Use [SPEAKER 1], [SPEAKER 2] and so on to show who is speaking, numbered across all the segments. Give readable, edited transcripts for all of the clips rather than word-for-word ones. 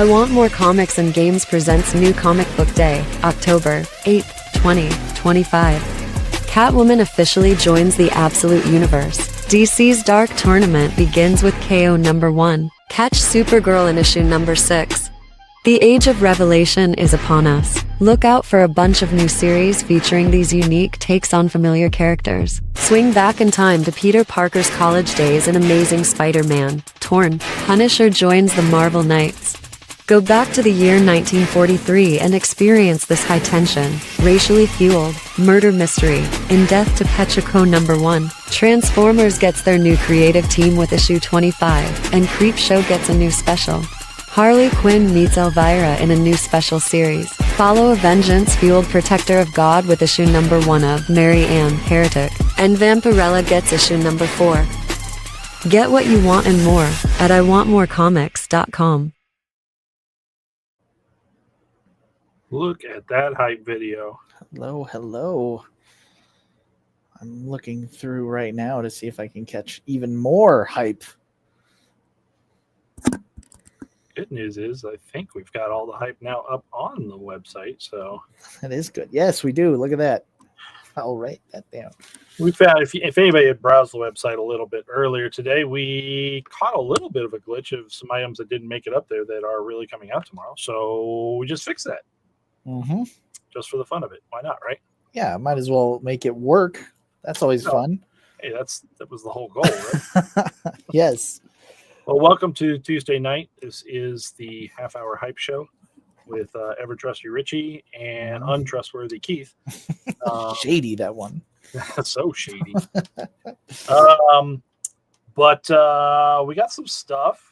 [SPEAKER 1] I Want More Comics and Games presents New Comic Book Day, October 8th, 2025. Catwoman officially joins the Absolute Universe. DC's Dark Tournament begins with KO number 1. Catch Supergirl in issue number 6. The Age of Revelation is upon us. Look out for a bunch of new series featuring these unique takes on familiar characters. Swing back in time to Peter Parker's college days in Amazing Spider-Man. Torn, Punisher joins the Marvel Knights. Go back to the year 1943 and experience this high-tension, racially fueled, murder mystery, In Death to Petrico number 1. Transformers gets their new creative team with issue 25, and Creepshow gets a new special. Harley Quinn meets Elvira in a new special series. Follow a vengeance-fueled protector of God with issue number 1 of Mary Ann, Heretic, and Vampirella gets issue number 4. Get what you want and more at iwantmorecomics.com.
[SPEAKER 2] Look at that hype video.
[SPEAKER 3] Hello. I'm looking through right now to see if I can catch even more hype.
[SPEAKER 2] Good news is I think we've got all the hype now up on the website, so
[SPEAKER 3] That is good. Yes, we do. Look at that. I'll write that down.
[SPEAKER 2] we found if anybody had browsed the website a little bit earlier today, we caught a little bit of a glitch of some items that didn't make it up there that are really coming out tomorrow. So we just fixed that.
[SPEAKER 3] Mm-hmm.
[SPEAKER 2] Just for the fun of it. Why not, right?
[SPEAKER 3] Yeah, might as well make it work. That's always fun.
[SPEAKER 2] Hey, that was the whole goal, right?
[SPEAKER 3] Yes.
[SPEAKER 2] Well, welcome to Tuesday night. This is the half-hour hype show with ever-trusty Richie and untrustworthy Keith.
[SPEAKER 3] Shady, that one.
[SPEAKER 2] So shady. But we got some stuff.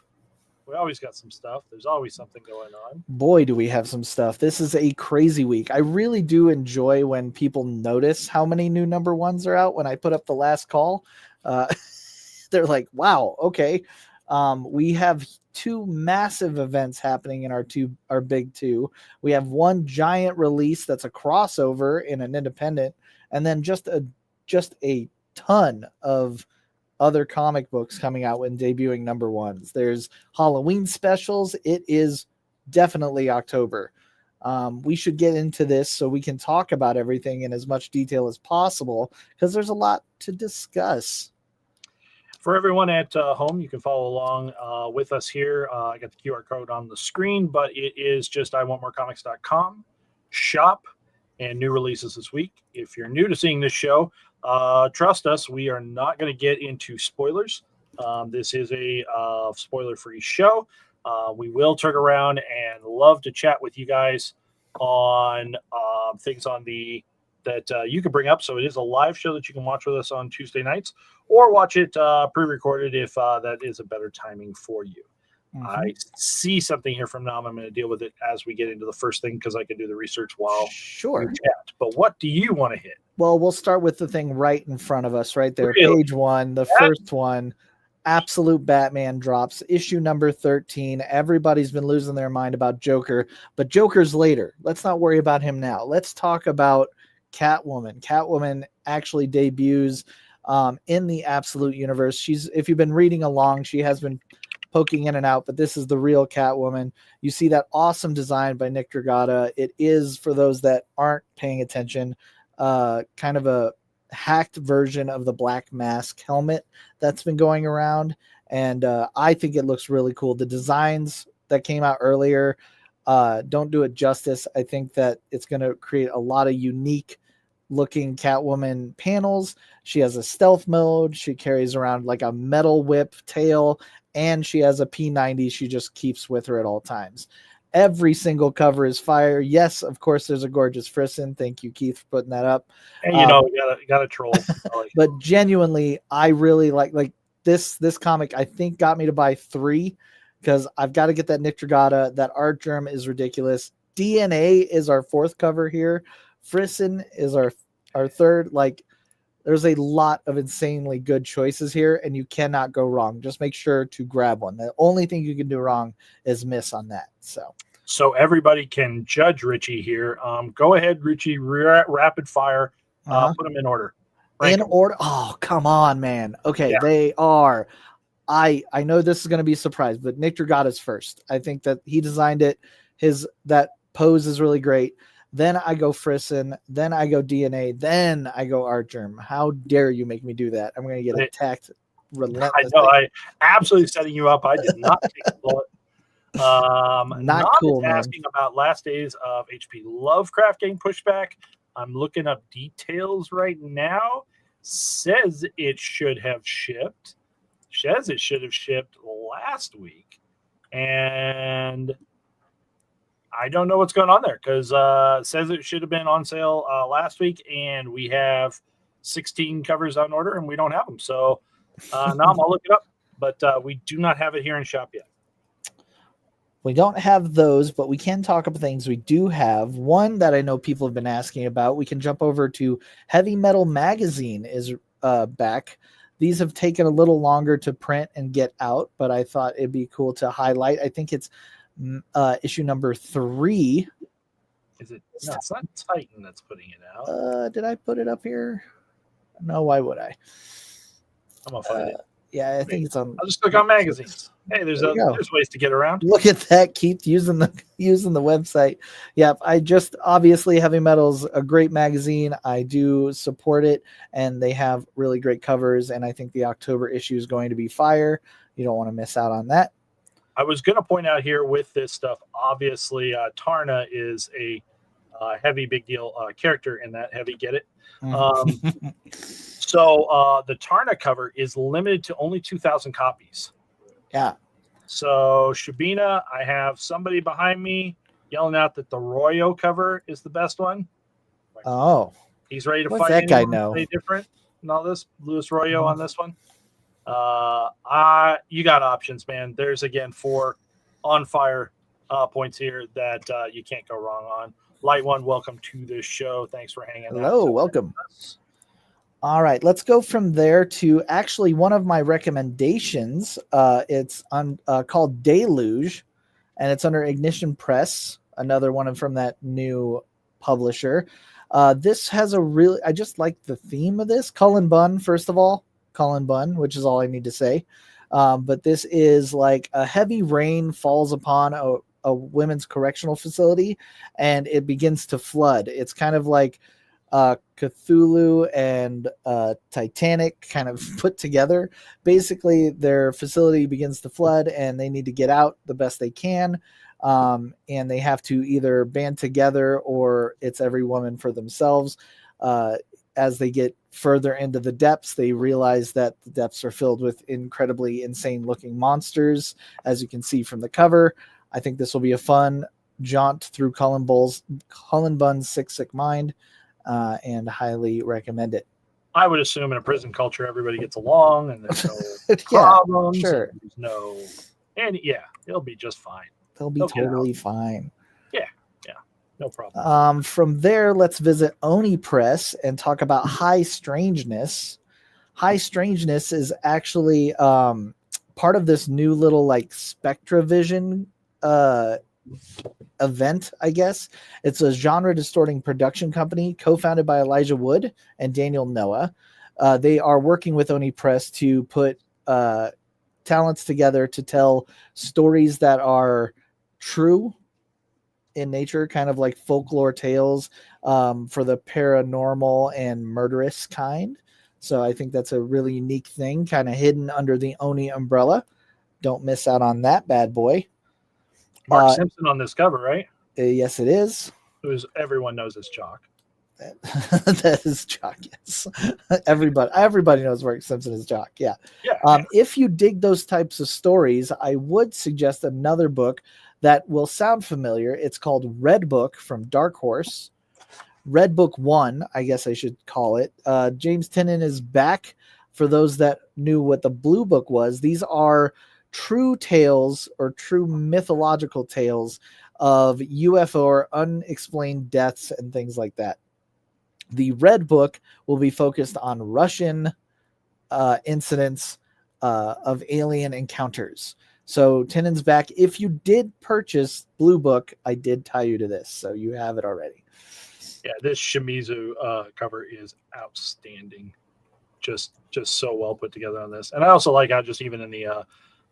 [SPEAKER 2] We always got some stuff. There's always something going on.
[SPEAKER 3] Boy, do we have some stuff. This is a crazy week. I really do enjoy when people notice how many new number ones are out. When I put up the last call, they're like, wow, okay. We have two massive events happening in our big two. We have one giant release that's a crossover in an independent, and then just a ton of other comic books coming out and debuting number ones. There's Halloween specials. It is definitely October. We should get into this so we can talk about everything in as much detail as possible because there's a lot to discuss.
[SPEAKER 2] For everyone at home, you can follow along with us here. I got the QR code on the screen, but it is just iwantmorecomics.com, shop, and new releases this week. If you're new to seeing this show, trust us, we are not going to get into spoilers. This is a spoiler-free show. We will turn around and love to chat with you guys on things that you can bring up. So it is a live show that you can watch with us on Tuesday nights, or watch it pre-recorded if that is a better timing for you. Mm-hmm. I see something here from now. I'm going to deal with it as we get into the first thing because I can do the research while we chat. But what do you want to hit?
[SPEAKER 3] Well, we'll start with the thing right in front of us, right there.
[SPEAKER 2] Really?
[SPEAKER 3] Page 1, the first one. Absolute Batman drops, issue number 13. Everybody's been losing their mind about Joker, but Joker's later. Let's not worry about him now. Let's talk about Catwoman. Catwoman actually debuts in the Absolute Universe. If you've been reading along, she has been poking in and out, but this is the real Catwoman. You see that awesome design by Nick Dragotta. It is, for those that aren't paying attention, kind of a hacked version of the Black Mask helmet that's been going around, and I think it looks really cool. The designs that came out earlier don't do it justice. I think that it's going to create a lot of unique looking Catwoman panels. She has a stealth mode. She carries around like a metal whip tail, and she has a P90 she just keeps with her at all times. Every single cover is fire. Yes, of course, there's a gorgeous Frisson. Thank you, Keith, for putting that up.
[SPEAKER 2] And you got to troll.
[SPEAKER 3] But genuinely, I really like this comic. I think got me to buy 3 because I've got to get that Nick Dragotta. That art germ is ridiculous. DNA is our 4th cover here. Frisson is our 3rd. Like, there's a lot of insanely good choices here, and you cannot go wrong. Just make sure to grab one. The only thing you can do wrong is miss on that. So
[SPEAKER 2] everybody can judge Richie here. Go ahead, Richie. Rapid fire. Put them in order.
[SPEAKER 3] In order. Oh, come on, man. Okay, yeah. They are I know this is going to be a surprise, but Nick Dragata's first. I think that he designed it. That pose is really great. Then I go Frisson. Then I go DNA. Then I go Artgerm. How dare you make me do that? I'm going to get attacked relentlessly.
[SPEAKER 2] I know. I absolutely setting you up. I did not take the bullet.
[SPEAKER 3] Not cool, man.
[SPEAKER 2] Asking about last days of HP Lovecraft getting pushed back. I'm looking up details right now. Says it should have shipped. Says it should have shipped last week. And I don't know what's going on there because says it should have been on sale last week, and we have 16 covers on order, and we don't have them. So now I'm going to look it up, but we do not have it here in shop yet.
[SPEAKER 3] We don't have those, but we can talk about things we do have. One that I know people have been asking about, we can jump over to Heavy Metal Magazine is back. These have taken a little longer to print and get out, but I thought it'd be cool to highlight. I think it's issue number 3.
[SPEAKER 2] Is it? No, it's not Titan that's putting it out.
[SPEAKER 3] Did I put it up here? No, why would I?
[SPEAKER 2] I'm going to find it.
[SPEAKER 3] Yeah, I think it's on.
[SPEAKER 2] I'll just click on magazines. Hey, there's ways to get around.
[SPEAKER 3] Look at that, Keith, using the website. Yeah, I just obviously Heavy Metal's a great magazine. I do support it, and they have really great covers. And I think the October issue is going to be fire. You don't want to miss out on that.
[SPEAKER 2] I was going to point out here with this stuff. Obviously, Tarna is a heavy big deal character in that. Heavy, get it? So the Tarna cover is limited to only 2,000 copies.
[SPEAKER 3] Yeah.
[SPEAKER 2] So Shabina, I have somebody behind me yelling out that the Royo cover is the best one.
[SPEAKER 3] Oh.
[SPEAKER 2] He's ready to
[SPEAKER 3] What's
[SPEAKER 2] fight.
[SPEAKER 3] that guy know?
[SPEAKER 2] Different and all this. Louis Royo on this one. You got options, man. There's again 4 on fire points here that you can't go wrong on. Light One, welcome to this show. Thanks for hanging out.
[SPEAKER 3] Hello, welcome. All right, let's go from there to actually one of my recommendations. It's called Deluge, and it's under Ignition Press, another one from that new publisher. This has I just like the theme of this. Cullen Bunn, first of all. Cullen Bunn, which is all I need to say. But this is like a heavy rain falls upon a women's correctional facility, and it begins to flood. It's kind of like Cthulhu and Titanic kind of put together. Basically, their facility begins to flood, and they need to get out the best they can. And they have to either band together or it's every woman for themselves. As they get further into the depths, they realize that the depths are filled with incredibly insane looking monsters, as you can see from the cover. I think this will be a fun jaunt through Cullen Bunn's Sick Mind, and highly recommend it.
[SPEAKER 2] I would assume in a prison culture, everybody gets along and there's no problems.
[SPEAKER 3] Sure.
[SPEAKER 2] It'll be just fine.
[SPEAKER 3] They'll be totally fine.
[SPEAKER 2] Yeah. No problem.
[SPEAKER 3] From there, let's visit Oni Press and talk about High Strangeness. High Strangeness is actually part of this new little like SpectraVision event, I guess. It's a genre distorting production company co-founded by Elijah Wood and Daniel Noah. They are working with Oni Press to put talents together to tell stories that are true in nature, kind of like folklore tales for the paranormal and murderous kind. So I think that's a really unique thing, kind of hidden under the Oni umbrella. Don't miss out on that bad boy.
[SPEAKER 2] Mark Simpson on this cover, right?
[SPEAKER 3] Yes, it is.
[SPEAKER 2] Everyone knows it's Chalk.
[SPEAKER 3] That is Chalk, yes. Everybody knows Mark Simpson is Chalk, yeah. If you dig those types of stories, I would suggest another book that will sound familiar. It's called Red Book from Dark Horse. Red Book 1, I guess I should call it. James Tynion is back. For those that knew what the Blue Book was, these are true tales or true mythological tales of UFO or unexplained deaths and things like that. The Red Book will be focused on Russian incidents of alien encounters. So Tynion's back. If you did purchase Blue Book, I did tie you to this, so you have it already.
[SPEAKER 2] Yeah, this Shimizu cover is outstanding. just so well put together on this. And I also like how just even in the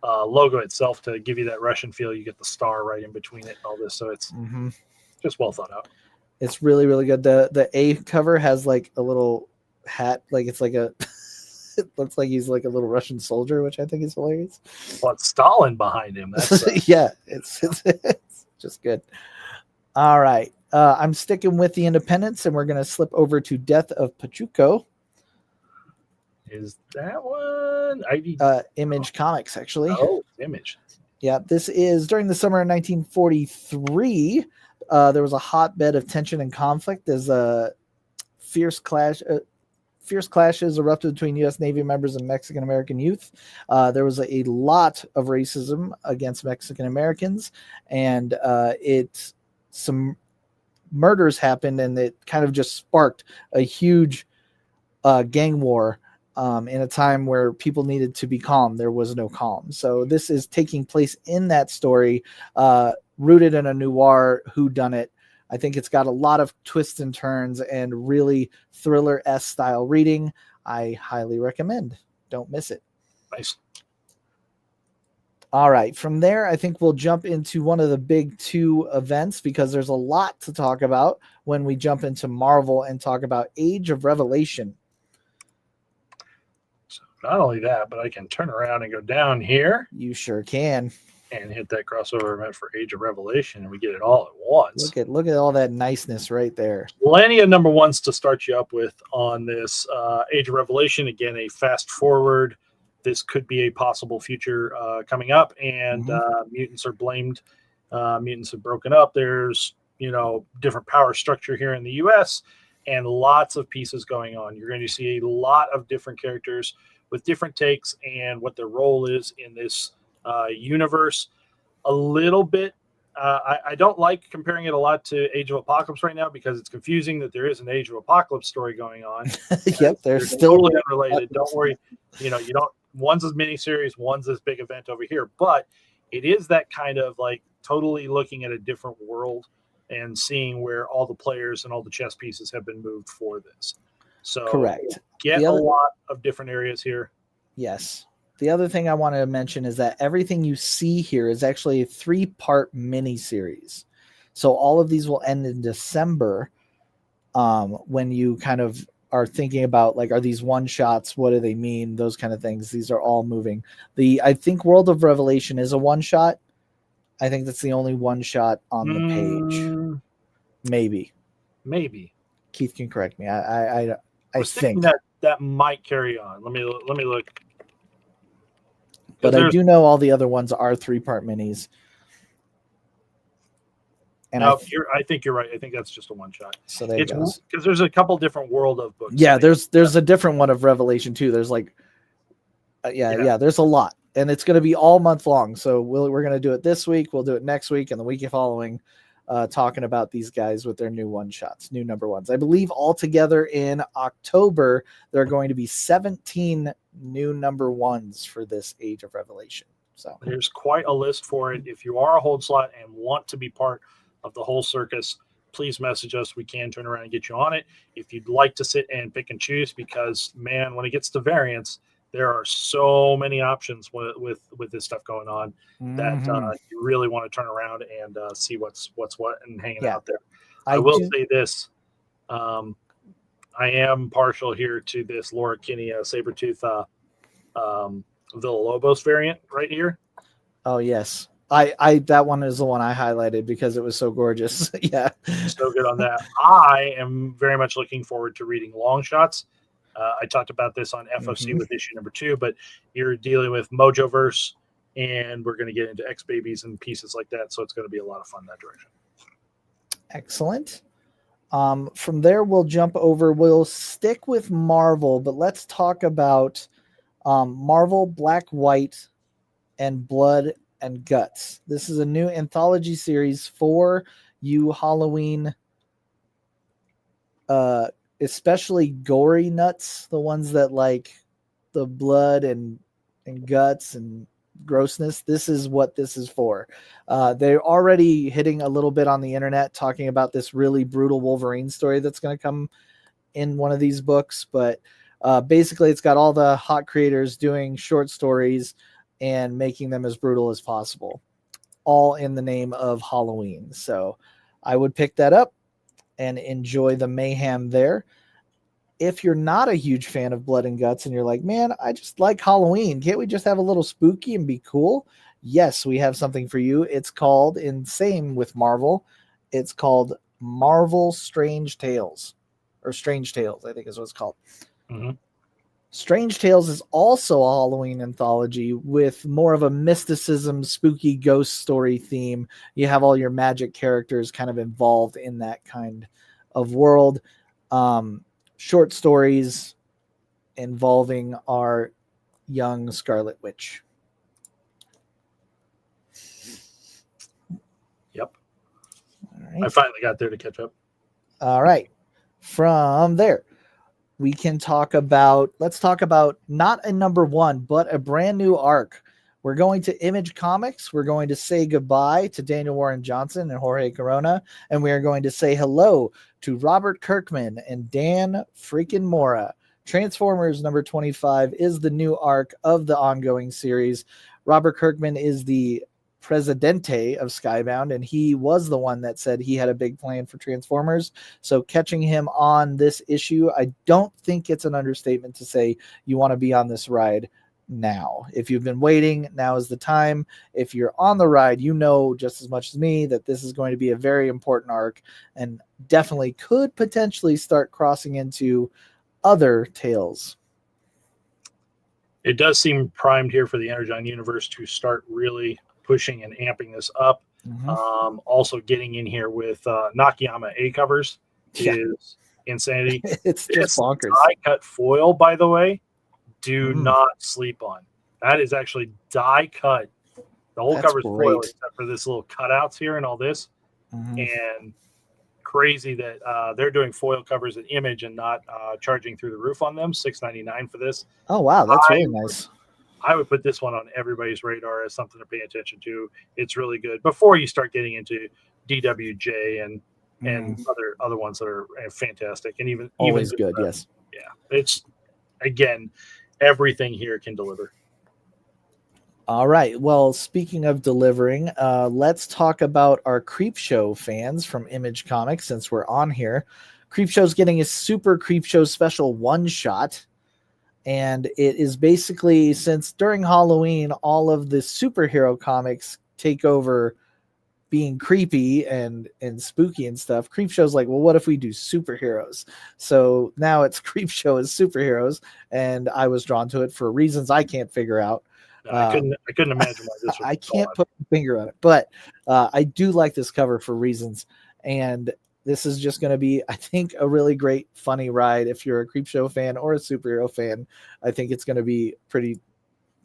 [SPEAKER 2] logo itself, to give you that Russian feel, you get the star right in between it and all this. So it's just well thought out.
[SPEAKER 3] It's really, really good. The A cover has like a little hat, like it's like a it looks like he's like a little Russian soldier, which I think is hilarious.
[SPEAKER 2] Well, it's Stalin behind him. That's
[SPEAKER 3] yeah, it's just good. All right. I'm sticking with the Independents, and we're going to slip over to Death of Pachuco.
[SPEAKER 2] Is that one?
[SPEAKER 3] Image Comics, actually.
[SPEAKER 2] Oh, Image.
[SPEAKER 3] Yeah, this is during the summer of 1943. There was a hotbed of tension and conflict as a fierce clashes erupted between U.S. Navy members and Mexican American youth. There was a lot of racism against Mexican Americans, and some murders happened, and it kind of just sparked a huge gang war. In a time where people needed to be calm, there was no calm. So this is taking place in that story, rooted in a noir whodunit. I think it's got a lot of twists and turns and really thriller-esque style reading. I highly recommend. Don't miss it.
[SPEAKER 2] Nice.
[SPEAKER 3] All right. From there, I think we'll jump into one of the big two events, because there's a lot to talk about when we jump into Marvel and talk about Age of Revelation.
[SPEAKER 2] Not only that, but I can turn around and go down here.
[SPEAKER 3] You sure can.
[SPEAKER 2] And hit that crossover event for Age of Revelation, and we get it all at once.
[SPEAKER 3] Look at all that niceness right there.
[SPEAKER 2] Plenty of number ones to start you up with on this Age of Revelation. Again, a fast forward. This could be a possible future coming up, and mutants are blamed. Mutants have broken up. There's different power structure here in the U.S. and lots of pieces going on. You're going to see a lot of different characters with different takes and what their role is in this universe. A little bit, I don't like comparing it a lot to Age of Apocalypse right now, because it's confusing that there is an Age of Apocalypse story going on.
[SPEAKER 3] Yep, they're still
[SPEAKER 2] totally unrelated. Don't worry, you don't. One's a miniseries, one's this big event over here, but it is that kind of like totally looking at a different world and seeing where all the players and all the chess pieces have been moved for this. So
[SPEAKER 3] correct.
[SPEAKER 2] Get a lot of different areas here.
[SPEAKER 3] Yes. The other thing I wanted to mention is that everything you see here is actually a 3-part miniseries. So all of these will end in December. When you kind of are thinking about, like, are these one shots? What do they mean? Those kind of things. These are all moving. I think World of Revelation is a one shot. I think that's the only one shot on the page. Maybe. Keith can correct me. I think
[SPEAKER 2] that might carry on. Let me look.
[SPEAKER 3] But I do know all the other ones are 3-part minis. And
[SPEAKER 2] I think you're right. I think that's just a one shot.
[SPEAKER 3] So there it goes.
[SPEAKER 2] Because there's a couple different World of books.
[SPEAKER 3] Yeah, there's a different one of Revelation too. There's like, there's a lot, and it's going to be all month long. So we're going to do it this week. We'll do it next week and the week following, talking about these guys with their new one shots, new number ones. I believe altogether in October there are going to be 17 new number ones for this Age of Revelation. So
[SPEAKER 2] there's quite a list for it. If you are a hold slot and want to be part of the whole circus, please message us. We can turn around and get you on it. If you'd like to sit and pick and choose, because man, when it gets to variants, there are so many options with this stuff going on that you really want to turn around and see what's what and hanging out there. I will say this. I am partial here to this Laura Kinney Sabretooth Villalobos variant right here.
[SPEAKER 3] Oh yes. I that one is the one I highlighted because it was so gorgeous. Yeah.
[SPEAKER 2] So good on that. I am very much looking forward to reading long shots. I talked about this on FOC with issue number 2, but you're dealing with Mojoverse, and we're going to get into X Babies and pieces like that. So it's going to be a lot of fun in that direction.
[SPEAKER 3] Excellent. From there, we'll jump over. We'll stick with Marvel, but let's talk about Marvel Black, White, and Blood and Guts. This is a new anthology series for you Halloween, especially gory nuts, the ones that like the blood and guts and grossness. This is what this is for. They're already hitting a little bit on the internet talking about this really brutal Wolverine story that's going to come in one of these books, but Basically, it's got all the hot creators doing short stories and making them as brutal as possible, all in the name of Halloween. So I would pick that up and enjoy the mayhem there. If you're not a huge fan of blood and guts and you're like, man, I just like Halloween, can't we just have a little spooky and be cool? Yes, we have something for you. It's called, and same with Marvel, it's called Marvel Strange Tales, or Strange Tales, I think is what it's called.
[SPEAKER 2] Mm-hmm.
[SPEAKER 3] Strange Tales is also a Halloween anthology with more of a mysticism, spooky ghost story theme. You have all your magic characters kind of involved in that kind of world. Short stories involving our young Scarlet Witch.
[SPEAKER 2] Yep.
[SPEAKER 3] All right.
[SPEAKER 2] I finally got there to catch up.
[SPEAKER 3] All right. From there, we can let's talk about not a number one, but a brand new arc. We're going to Image Comics. We're going to say goodbye to Daniel Warren Johnson and Jorge Corona, and we are going to say hello to Robert Kirkman and Dan freaking Mora. Transformers number 25 is the new arc of the ongoing series. Robert Kirkman is the presidente of Skybound, and he was the one that said he had a big plan for Transformers. So catching him on this issue, I don't think it's an understatement to say you want to be on this ride now. If you've been waiting, now is the time. If you're on the ride, you know just as much as me that this is going to be a very important arc and definitely could potentially start crossing into other tales.
[SPEAKER 2] It does seem primed here for the Energon universe to start really pushing and amping this up.
[SPEAKER 3] Mm-hmm.
[SPEAKER 2] Also getting in here with Nakayama A covers is insanity.
[SPEAKER 3] It's just bonkers.
[SPEAKER 2] Die cut foil, by the way, do not sleep on. That is actually die cut. The whole cover's foil except for this little cutouts here and all this. And crazy that they're doing foil covers at Image and not charging through the roof on them. $6.99 for this.
[SPEAKER 3] Oh wow, that's really nice.
[SPEAKER 2] I would put this one on everybody's radar as something to pay attention to. It's really good before you start getting into DWJ and other ones that are fantastic and even
[SPEAKER 3] always good. Yes.
[SPEAKER 2] Yeah. It's again, everything here can deliver.
[SPEAKER 3] All right. Well, speaking of delivering, let's talk about our Creepshow fans from Image Comics since we're on here. Creepshow's getting a super Creepshow special one-shot. And it is basically, since during Halloween, all of the superhero comics take over being creepy and spooky and stuff. Creepshow's like, well, what if we do superheroes? So now it's Creepshow as superheroes. And I was drawn to it for reasons I can't figure out.
[SPEAKER 2] I couldn't imagine why this was
[SPEAKER 3] I can't put my finger on it, but I do like this cover for reasons. And this is just going to be, I think, a really great, funny ride. If you're a Creepshow fan or a superhero fan, I think it's going to be pretty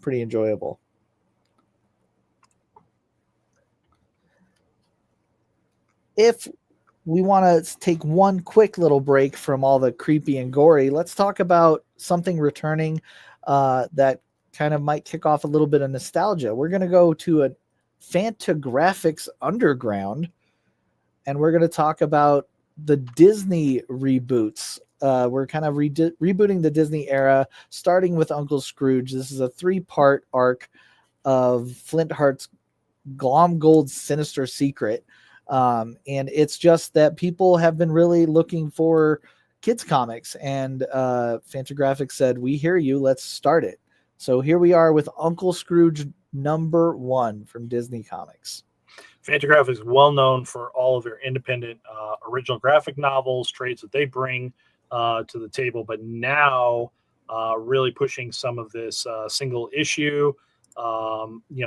[SPEAKER 3] enjoyable. If we want to take one quick little break from all the creepy and gory, let's talk about something returning that kind of might kick off a little bit of nostalgia. We're going to go to a Fantagraphics Underground, and we're going to talk about the Disney reboots. We're kind of rebooting the Disney era, starting with Uncle Scrooge. This is a 3-part arc of Flintheart's Glomgold's Sinister Secret. And it's just that people have been really looking for kids comics, and Fantagraphics said, we hear you, let's start it. So here we are with Uncle Scrooge #1 from Disney Comics.
[SPEAKER 2] Fantagraphics is well known for all of their independent original graphic novels, trades that they bring to the table, but now really pushing some of this single issue,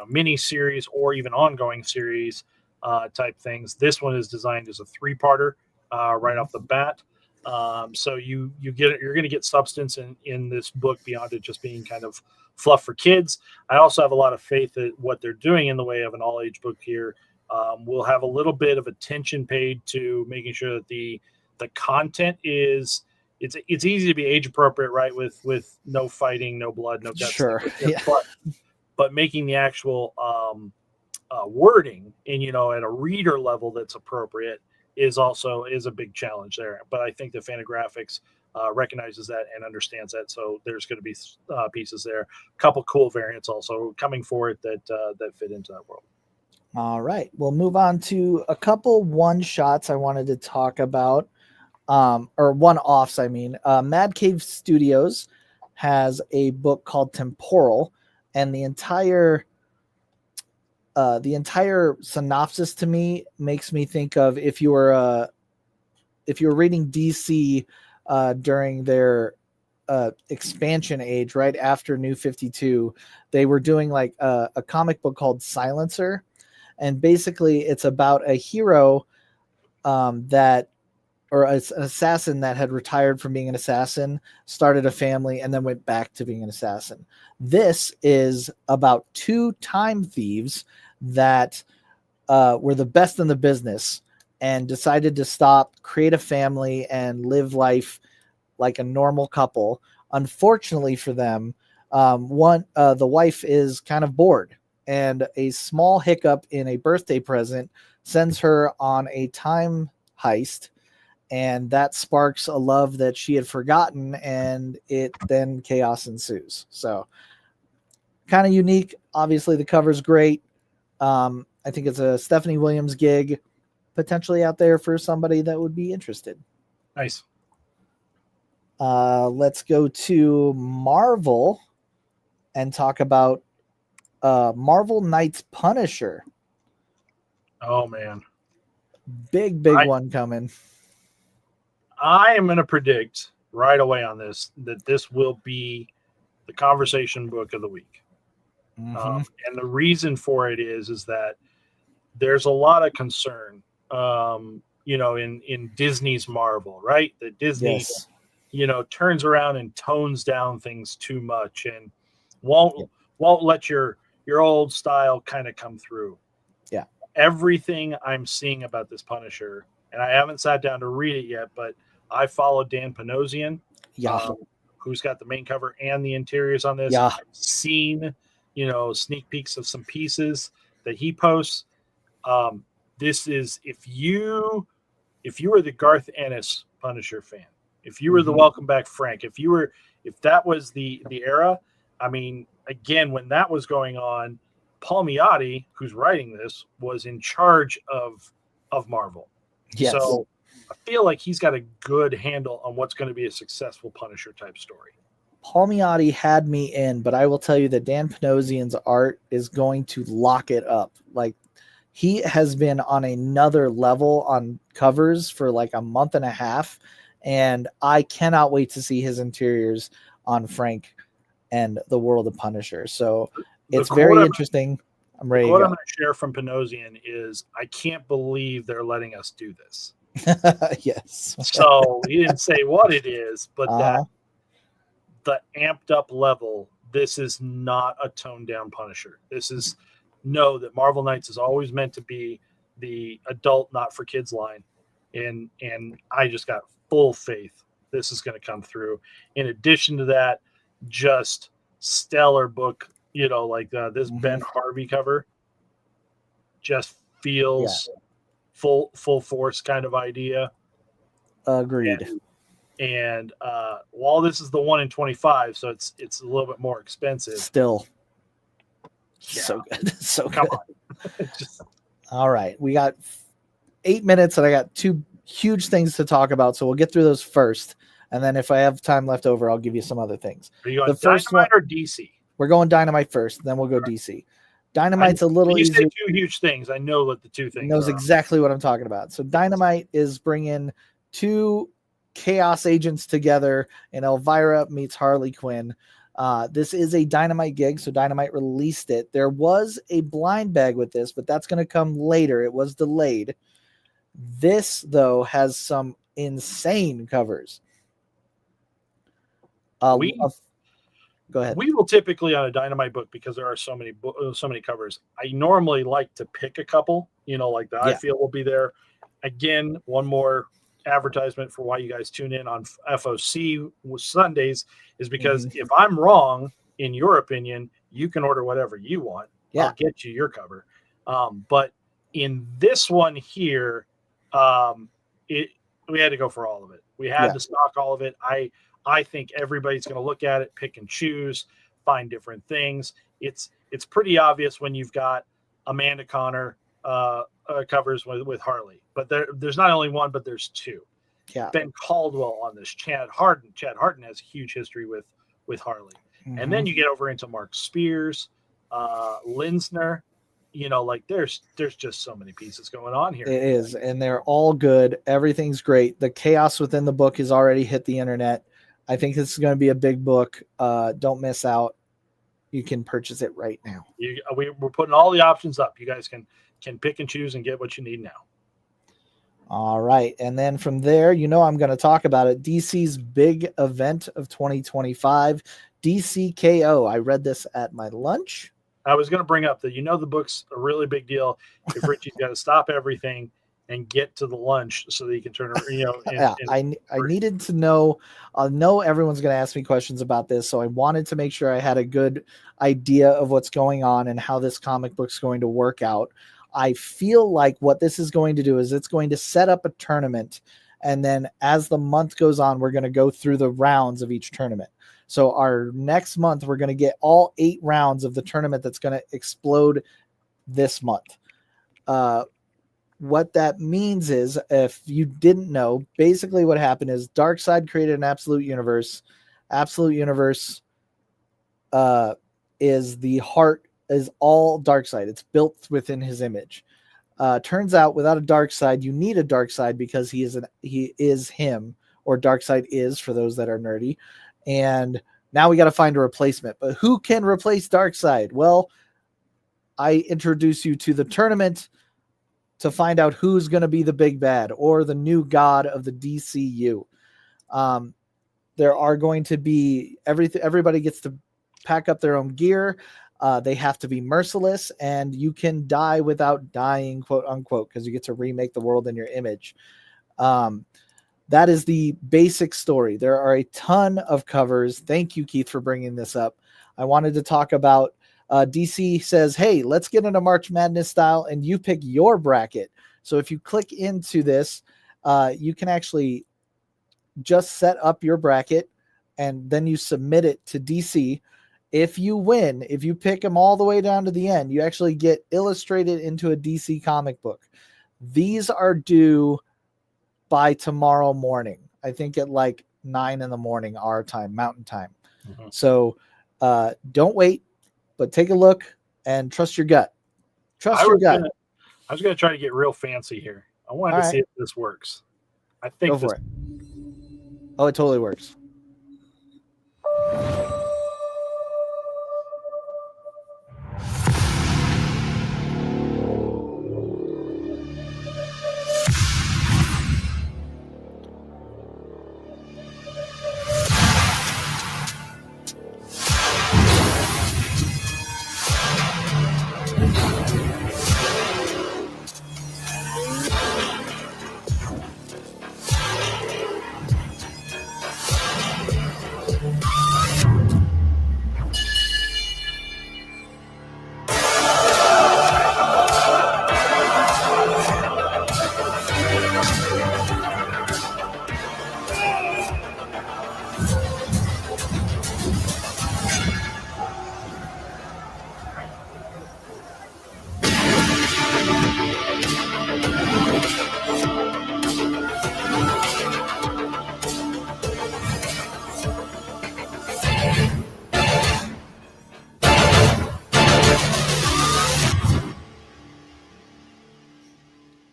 [SPEAKER 2] mini series or even ongoing series type things. This one is designed as a 3-parter right off the bat. So you're going to get substance in this book beyond it just being kind of fluff for kids. I also have a lot of faith that what they're doing in the way of an all-age book here will have a little bit of attention paid to making sure that the content is it's easy to be age appropriate, right? With no fighting, no blood, no guts.
[SPEAKER 3] Sure. Yeah.
[SPEAKER 2] But making the actual wording and at a reader level that's appropriate is a big challenge there. But I think that Fantagraphics recognizes that and understands that. So there's going to be pieces there. A couple cool variants also coming for it that fit into that world.
[SPEAKER 3] All right, we'll move on to a couple one-shots I wanted to talk about, or one-offs, I mean. Mad Cave Studios has a book called Temporal, and the entire synopsis to me makes me think of if you were reading DC during their expansion age, right after New 52, they were doing like a comic book called Silencer. And basically it's about a hero an assassin that had retired from being an assassin, started a family, and then went back to being an assassin. This is about two time thieves that were the best in the business and decided to stop, create a family, and live life like a normal couple. Unfortunately for them, the wife is kind of bored, and a small hiccup in a birthday present sends her on a time heist, and that sparks a love that she had forgotten, and then chaos ensues. So kind of unique. Obviously the cover's great. I think it's a Stephanie Williams gig potentially out there for somebody that would be interested.
[SPEAKER 2] Nice.
[SPEAKER 3] Let's go to Marvel and talk about Marvel Knights Punisher.
[SPEAKER 2] Oh man,
[SPEAKER 3] big one coming.
[SPEAKER 2] I am going to predict right away on this that this will be the conversation book of the week.
[SPEAKER 3] Mm-hmm.
[SPEAKER 2] And the reason for it is that there's a lot of concern, in Disney's Marvel, right? That Disney,
[SPEAKER 3] Yes.
[SPEAKER 2] Turns around and tones down things too much and won't let your old style kind of come through.
[SPEAKER 3] Yeah.
[SPEAKER 2] Everything I'm seeing about this Punisher, and I haven't sat down to read it yet, but I follow Dan Panosian, who's got the main cover and the interiors on this.
[SPEAKER 3] Yeah.
[SPEAKER 2] I've seen, sneak peeks of some pieces that he posts. This is if you were the Garth Ennis Punisher fan, if you were the Welcome Back Frank, if that was the era, I mean, again, when that was going on, Paul Miotti, who's writing this, was in charge of Marvel.
[SPEAKER 3] Yes.
[SPEAKER 2] So I feel like he's got a good handle on what's going to be a successful Punisher type story.
[SPEAKER 3] Paul Miotti had me in, but I will tell you that Dan Panosian's art is going to lock it up. Like, he has been on another level on covers for like a month and a half, and I cannot wait to see his interiors on Frank and the World of Punisher. So it's very interesting. I'm ready.
[SPEAKER 2] What I'm going to share from Panosian is I can't believe they're letting us do this.
[SPEAKER 3] Yes.
[SPEAKER 2] So he didn't say what it is, but that the amped up level, this is not a toned down Punisher. This is that Marvel Knights is always meant to be the adult, not for kids line. And I just got full faith this is going to come through. In addition to that, just stellar book, this Ben Harvey cover just feels full force kind of idea.
[SPEAKER 3] Agreed.
[SPEAKER 2] And while this is the 1 in 25, so it's a little bit more expensive.
[SPEAKER 3] Still, so good. So come on. All right, we got 8 minutes, and I got two huge things to talk about. So we'll get through those first, and then if I have time left over, I'll give you some other things.
[SPEAKER 2] Are you on Dynamite or DC?
[SPEAKER 3] We're going Dynamite first, then we'll go DC. Dynamite's a little easier.
[SPEAKER 2] You say two huge things. I know what the two things
[SPEAKER 3] knows exactly what I'm talking about. So Dynamite is bringing two Chaos agents together, and Elvira meets Harley Quinn. This is a Dynamite gig, so Dynamite released it. There was a blind bag with this, but that's going to come later. It was delayed. This, though, has some insane covers. Go ahead.
[SPEAKER 2] We will typically on a Dynamite book, because there are so many covers, I normally like to pick a couple, like that I feel will be there. Again, one more advertisement for why you guys tune in on FOC Sundays is because if I'm wrong, in your opinion, you can order whatever you want. I'll get you your cover. But in this one here, we had to go for all of it. We had to stock all of it. I think everybody's going to look at it, pick and choose, find different things. It's pretty obvious when you've got Amanda Connor covers with Harley, but there's not only one, but there's two.
[SPEAKER 3] Yeah.
[SPEAKER 2] Ben Caldwell on this. Chad Harden has a huge history with Harley.
[SPEAKER 3] Mm-hmm.
[SPEAKER 2] And then you get over into Mark Spears, Linsner. There's just so many pieces going on here.
[SPEAKER 3] It is, and they're all good. Everything's great. The chaos within the book has already hit the internet. I think this is going to be a big book. Don't miss out. You can purchase it right now.
[SPEAKER 2] We're putting all the options up. You guys can pick and choose and get what you need now.
[SPEAKER 3] All right. And then from there, I'm going to talk about it. DC's big event of 2025, DCKO. I read this at my lunch.
[SPEAKER 2] I was going to bring up that, the book's a really big deal. If Richie's got to stop everything and get to the lunch so that he can turn around.
[SPEAKER 3] I needed to know. I know everyone's going to ask me questions about this, so I wanted to make sure I had a good idea of what's going on and how this comic book's going to work out. I feel like what this is going to do is it's going to set up a tournament, and then as the month goes on, we're going to go through the rounds of each tournament. So our next month, we're going to get all 8 rounds of the tournament that's going to explode this month. What that means is, if you didn't know, basically what happened is Darkseid created an absolute universe. Absolute universe is the heart, is all Darkseid. It's built within his image. Turns out without a Darkseid, you need a Darkseid because he is him, or Darkseid is for those that are nerdy. And now we got to find a replacement. But who can replace Darkseid? Well, I introduce you to the tournament to find out who's going to be the big bad or the new god of the DCU. There are going to be everybody gets to pack up their own gear. They have to be merciless, and you can die without dying, quote unquote, because you get to remake the world in your image. That is the basic story. There are a ton of covers. Thank you, Keith, for bringing this up. I wanted to talk about DC says, hey, let's get into March Madness style, and you pick your bracket. So if you click into this, you can actually just set up your bracket, and then you submit it to DC. If you win, if you pick them all the way down to the end, you actually get illustrated into a DC comic book. These are due by tomorrow morning. I think at like 9 a.m. our time, Mountain Time. Mm-hmm. So don't wait, but take a look and trust your gut. Trust your gut.
[SPEAKER 2] I was going to try to get real fancy here. I wanted to see if this works. I think
[SPEAKER 3] Go for it. Oh, it totally works.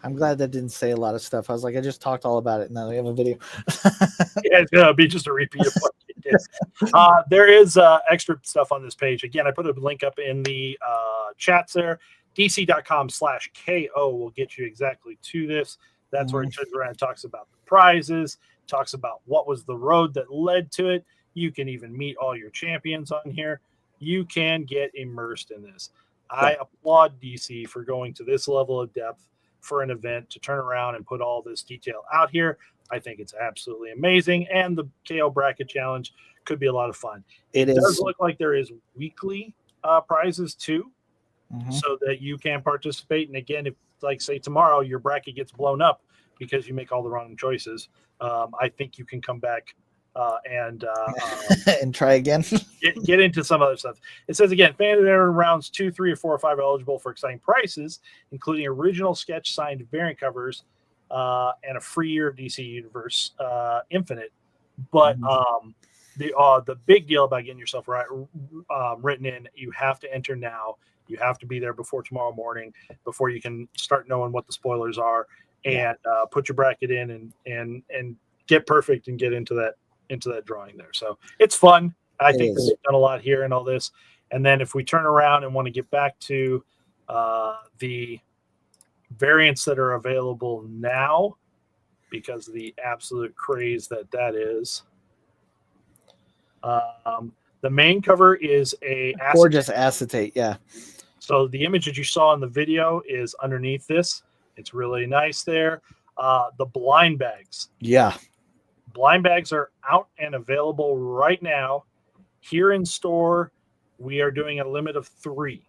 [SPEAKER 3] I'm glad that didn't say a lot of stuff. I was like, I just talked all about it, and now we have a video.
[SPEAKER 2] Yeah, it's going to be just a repeat of what you did. There is extra stuff on this page. Again, I put a link up in the chats there. DC.com/KO will get you exactly to this. That's where it turns around and talks about the prizes, talks about what was the road that led to it. You can even meet all your champions on here. You can get immersed in this. I applaud DC for going to this level of depth for an event to turn around and put all this detail out here. I think it's absolutely amazing. And the KO bracket challenge could be a lot of fun. It does look like there is weekly prizes too, so that you can participate. And again, if like say tomorrow your bracket gets blown up because you make all the wrong choices, I think you can come back and
[SPEAKER 3] try again.
[SPEAKER 2] get into some other stuff. It says again, fan error rounds 2, 3, or 4, or 5 are eligible for exciting prices, including original sketch signed variant covers and a free year of DC Universe Infinite. But the big deal about getting yourself written in, you have to enter now. You have to be there before tomorrow morning, before you can start knowing what the spoilers are, and put your bracket in and get perfect and get into that drawing there. So it's fun. I think that we've done a lot here and all this. And then if we turn around and want to get back to the variants that are available now, because of the absolute craze that is. The main cover is a
[SPEAKER 3] gorgeous acetate, yeah.
[SPEAKER 2] So the image that you saw in the video is underneath this. It's really nice there. The blind bags.
[SPEAKER 3] Yeah.
[SPEAKER 2] Blind bags are out and available right now. Here in store, we are doing a limit of 3.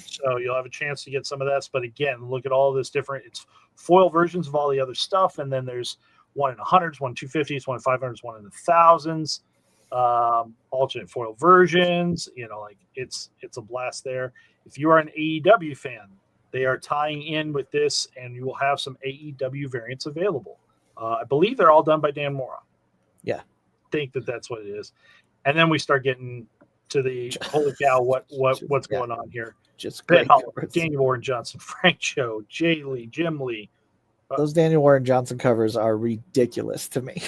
[SPEAKER 2] So you'll have a chance to get some of that. But again, look at all this different. It's foil versions of all the other stuff. And then there's one in the hundreds, one in 250s, one in 500s, one in the thousands. Alternate foil versions. Like it's a blast there. If you are an AEW fan, they are tying in with this, and you will have some AEW variants available. I believe they're all done by Dan Mora.
[SPEAKER 3] Yeah,
[SPEAKER 2] think that's what it is. And then we start getting to the holy cow, what's going on here?
[SPEAKER 3] Just
[SPEAKER 2] great.
[SPEAKER 3] Great
[SPEAKER 2] Daniel Warren Johnson, Frank Cho, Jay Lee, Jim Lee.
[SPEAKER 3] Those Daniel Warren Johnson covers are ridiculous to me.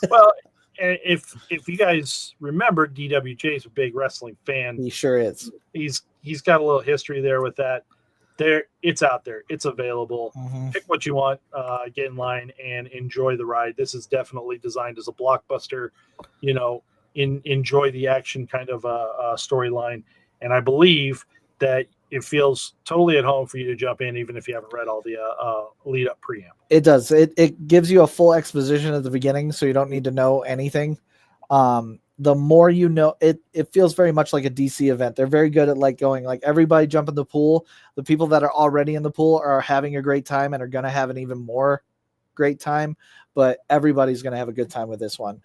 [SPEAKER 2] Well, if you guys remember, DWJ is a big wrestling fan.
[SPEAKER 3] He sure is.
[SPEAKER 2] He's got a little history there with that. It's out there. It's available. Pick what you want, get in line, and enjoy the ride. This is definitely designed as a blockbuster, enjoy the action kind of storyline. And I believe that it feels totally at home for you to jump in, even if you haven't read all the lead up preamble.
[SPEAKER 3] It does. It gives you a full exposition at the beginning, so you don't need to know anything. The more you know, it feels very much like a DC event. They're very good at going everybody jump in the pool. The people that are already in the pool are having a great time and are going to have an even more great time, but everybody's going to have a good time with this one.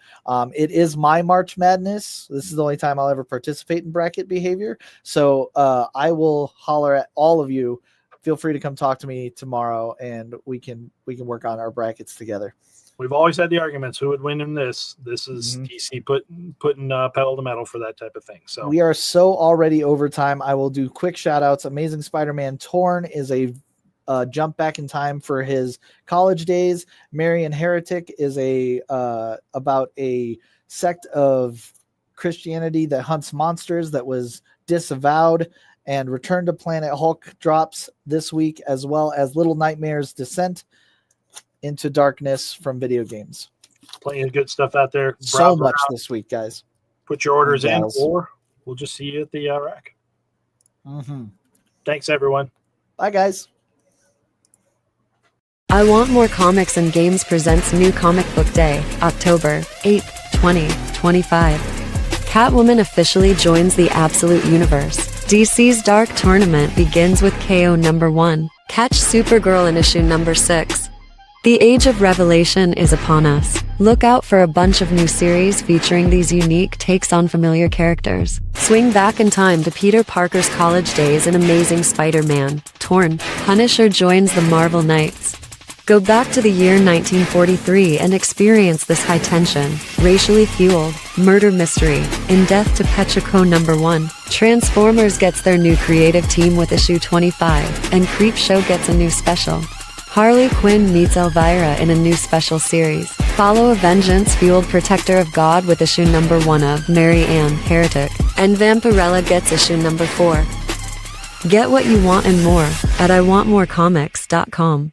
[SPEAKER 3] It is my March Madness. This is the only time I'll ever participate in bracket behavior. So I will holler at all of you. Feel free to come talk to me tomorrow, and we can work on our brackets together.
[SPEAKER 2] We've always had the arguments who would win in this. This is DC putting pedal to metal for that type of thing. So
[SPEAKER 3] we are so already over time. I will do quick shout outs. Amazing Spider-Man Torn is a jump back in time for his college days. Marian Heretic is about a sect of Christianity that hunts monsters that was disavowed. And Return to Planet Hulk drops this week, as well as Little Nightmares Descent into Darkness from video games.
[SPEAKER 2] Plenty of good stuff out there.
[SPEAKER 3] So much this week, guys.
[SPEAKER 2] Put your orders in, or we'll just see you at the rack. Thanks, everyone.
[SPEAKER 3] Bye, guys.
[SPEAKER 1] I Want More Comics and Games presents New Comic Book Day, October 8th, 2025. Catwoman officially joins the Absolute Universe. DC's Dark Tournament begins with KO number 1. Catch Supergirl in issue number 6. The Age of Revelation is upon us. Look out for a bunch of new series featuring these unique takes on familiar characters. Swing back in time to Peter Parker's college days in Amazing Spider-Man. Torn. Punisher joins the Marvel Knights. Go back to the year 1943 and experience this high-tension, racially fueled, murder mystery, in Death to Petrico number 1. Transformers gets their new creative team with issue 25, and Creepshow gets a new special. Harley Quinn meets Elvira in a new special series. Follow a vengeance-fueled protector of God with issue number 1 of Mary Ann Heretic, and Vampirella gets issue number 4. Get what you want and more at IWantMoreComics.com.